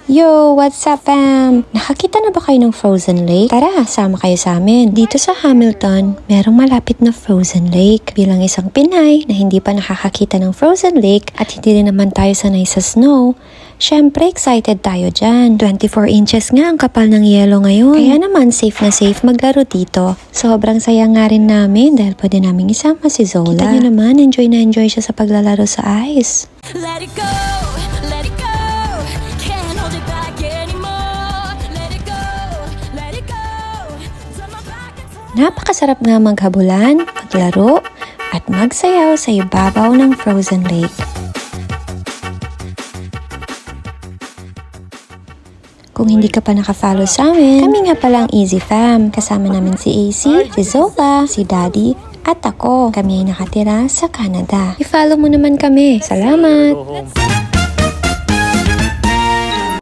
Yo, what's up fam? Nakakita na ba kayo ng frozen lake? Tara, sama kayo sa amin. Dito sa Hamilton, merong malapit na frozen lake. Bilang isang Pinay na hindi pa nakakakita ng frozen lake at hindi rin naman tayo sanay sa snow, syempre excited tayo dyan. 24 inches nga ang kapal ng yelo ngayon. Kaya naman safe na safe maglaro dito. Sobrang saya nga rin namin dahil pwede namin isama si Zola. Kita nyo naman, enjoy na enjoy siya sa paglalaro sa ice. Let it go, let it go. Can't hold it back anymore. Let it go, let it go. Turn my back and turn. Napakasarap nga maghabulan, maglaro, at magsayaw sa ibabaw ng frozen lake. Kung hindi ka pa nakafollow sa amin, kami nga pala ang Easy Fam. Kasama namin si AC, si Zola, si Daddy, at ako. Kami ay nakatira sa Canada. I-follow mo naman kami. Salamat!